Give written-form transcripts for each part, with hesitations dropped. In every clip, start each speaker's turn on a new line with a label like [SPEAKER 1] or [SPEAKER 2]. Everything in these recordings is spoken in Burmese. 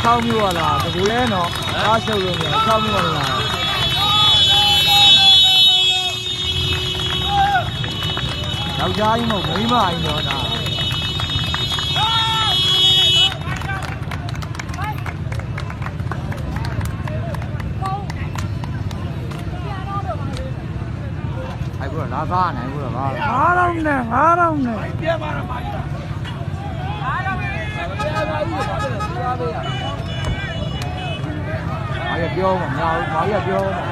[SPEAKER 1] 6မျိုးလားတကူလဲနော်အားရှုပ်လို့မျိုး6မျိုးလားယောက်ျားကြီးမဟုတ်မိန်းမကြီးတော့ဒါအဲ့ဘုရားလာကားနိုင်ဘုရားကား9000နဲ့ပြပါတော့ပါကြီးအားရပြောမှာညာမာကြီးကပြောမှာ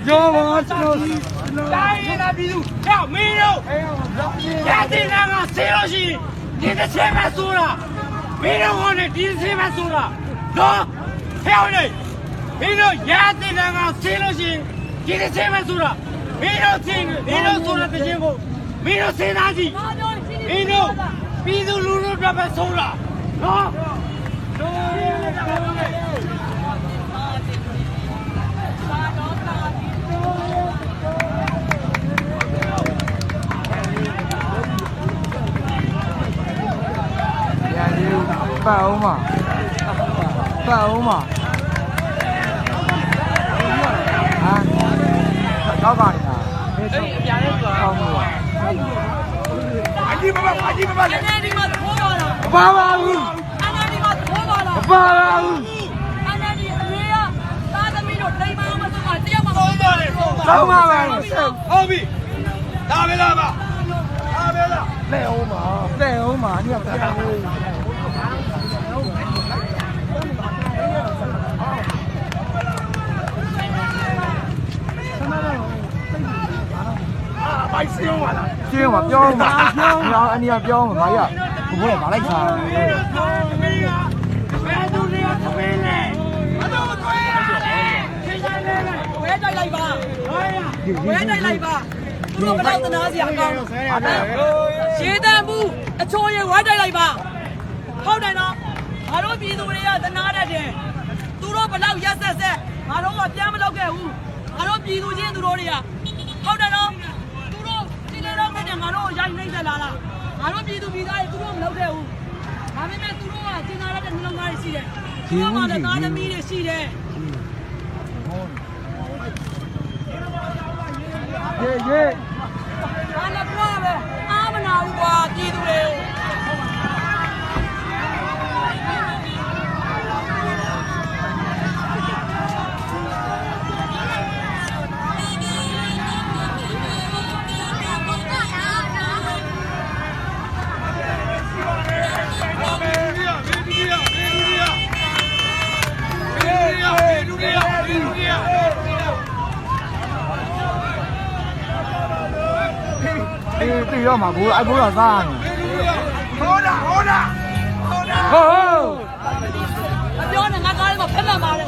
[SPEAKER 1] ကျော်ပါကျွန်တော်
[SPEAKER 2] တိုင်းရတာပြည်သူဟဲ့မင်းတို့ရတဲ့နာကဆေးလို့ရှိဒီတစ်ချက်ပဲဆိုတာမင်းတို့ဟောနေဒီတစ်ချက်ပဲဆိုတာနော်ဟဲ့နေမင်းတို့ရတဲ့နာကဆေးလို့ရှိဒီတစ်ချက်ပဲဆိုတာမင်းတို့သိမင်းတို့ဆိုတာတစ်ချက်ကိုမင်းတို့စဉ်းစားကြည့်မင်းတို့ပြည်သူလူထုတွေပဲဆိုတာနော်
[SPEAKER 1] ပတ်အောင်မပတ်အောင်မဟာတော့ပါနေတာအေးအပြားလေးဆိုတော့ဟုတ်ပါ
[SPEAKER 2] အကြီးမပါလေ
[SPEAKER 3] ဒီမှာထိုးပါလား
[SPEAKER 1] မပါပါဘူး
[SPEAKER 3] ဒီမှာထိုးပါလား
[SPEAKER 1] မပါပါဘူး
[SPEAKER 3] ဒီအမေကသားသမီးတို့တိမ်မအောင်မဆုံးတာတရားမဆုံး
[SPEAKER 2] ပါလေ
[SPEAKER 1] ဆုံးပါပါ
[SPEAKER 2] ဟုတ်ပြီဒါပဲလားပါဒါပဲလား
[SPEAKER 1] လဲအောင်ပါဒီကပြန်လို့
[SPEAKER 2] မိုက်စင်းပါလား
[SPEAKER 1] ကျင်းပါပြောမှာပြောအနီးကပြောမှာမာကြီးကဘုရားဗာလိုက်ချာ
[SPEAKER 2] ဘယ်သူတွေကသမင်းလဲအတော့တွဲရတယ်ချိန်ဆိုင်လဲ
[SPEAKER 3] ဝဲတိုက်လိုက်ပါဝဲတိုက်လိုက်ပါသူတို့ဘယ်တော့သနာစရာကောင်းရှင်းတန်ဘူးအချိုးရဝဲတိုက်လိုက်ပါဟုတ်တယ်နော်ငါတို့ပြည်သူတွေကသနာတတ်တယ်သူတို့ဘယ်တော့ရက်ဆက်ဆက်ငါတို့ကပြန်မလုပ်ခဲ့ဘူးငါတို့ပြည်သူချင်းသူတို့တွေကဟုတ်တယ်နော်သူတို့ဒီလိုတော့နဲ့ငါတို့ရိုက်နှိမ့်ဆက်လာလားငါတို့ပြည်သူပြည်သားတွေသူတို့မလုပ်ခဲ့ဘူးဒါပေမဲ့သူတို့ကကျင်နာတဲ့နှလုံးသားတွေရှိတယ်သူတို့မှလည်းသားသမီးတွေရှိတယ်
[SPEAKER 1] ရေ
[SPEAKER 3] အားလည်းကွာပဲအားမနာဘူးကွာပြည်သူတွေ
[SPEAKER 1] ပြီးတော့မှာဘိုးအဲ့ဘိုးတော့စားနေ
[SPEAKER 2] ဟောတာ
[SPEAKER 1] ဟိုး
[SPEAKER 3] မပြောနဲ့ငါကားလေးမှာဖက်မှန်ပါတယ်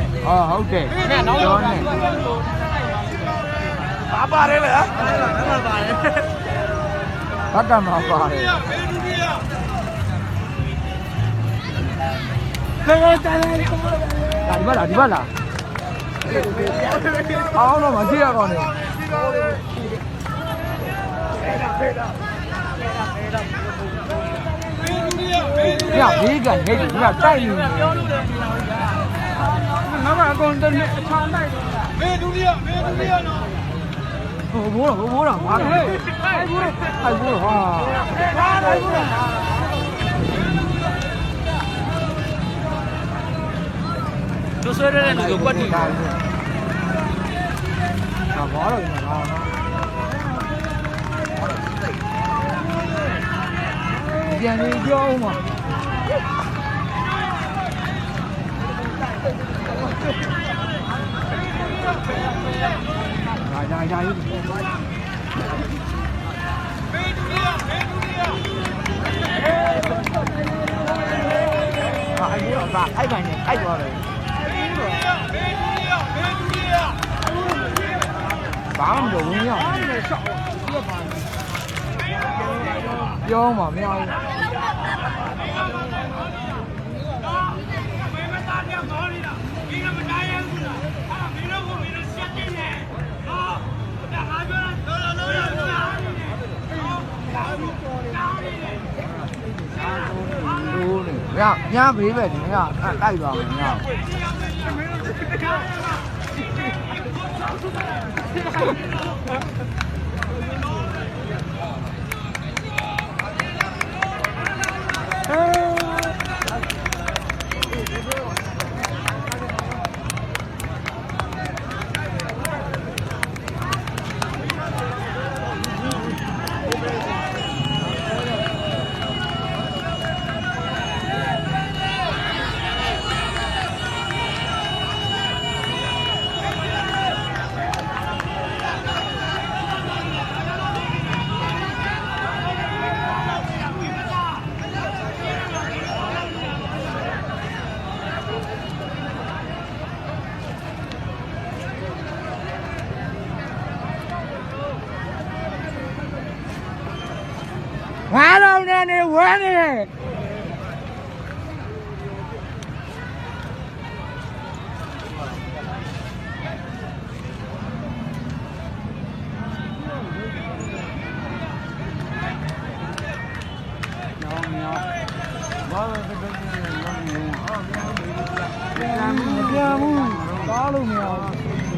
[SPEAKER 1] ဟုတ်တယ်ပြောနေ
[SPEAKER 2] ပါပါတယ်လေ
[SPEAKER 1] ဘတ်ကမှာပါတယ်ဒီပါလားအောင်တော့မရှိရကောင်းနေညဘေးကနေဒီကတိုက်နေတယ်ငါကအကုန်တည်းအချမ်းတိုက်
[SPEAKER 2] မေဒူရီယာနော်
[SPEAKER 1] ဘိုးတော့ဘာလဲဟဲ့ဘိုးဟာ
[SPEAKER 2] တို့ဆွဲတဲ့လူကိုကွက်တီ
[SPEAKER 1] ဘာတော့ဒီမှာပြန်ပြီးပြောဦးမှာရာကြီး
[SPEAKER 2] မေဒူရီယာ
[SPEAKER 1] အဲ့ဒီတော့အဲ့ပိုင်းနဲ့အဲ့သွားတယ်
[SPEAKER 2] မေဒူရီယာ
[SPEAKER 1] ဘာမှမလုပ်ဘူးညပြောမှမရဘူး ညဘေးပဲဒီညတိုက်ပါမယ်ည9000နဲ့နေဝဲနေတယ်ပြန်ဘူးကားလို့မရဘူး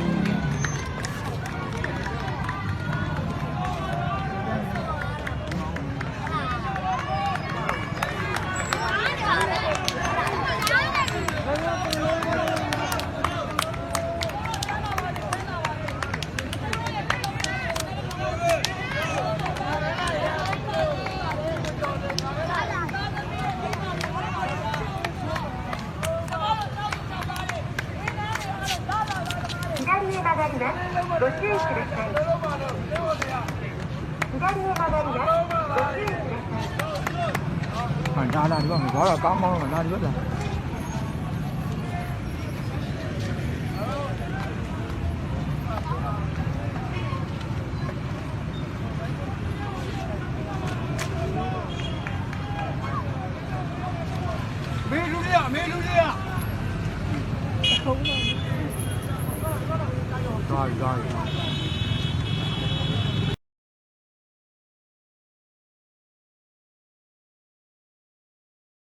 [SPEAKER 1] ဒါလာဒီကဘာတော့ကောင်းကောင်းလာဒီဘက်လာမေလူလေးရသွား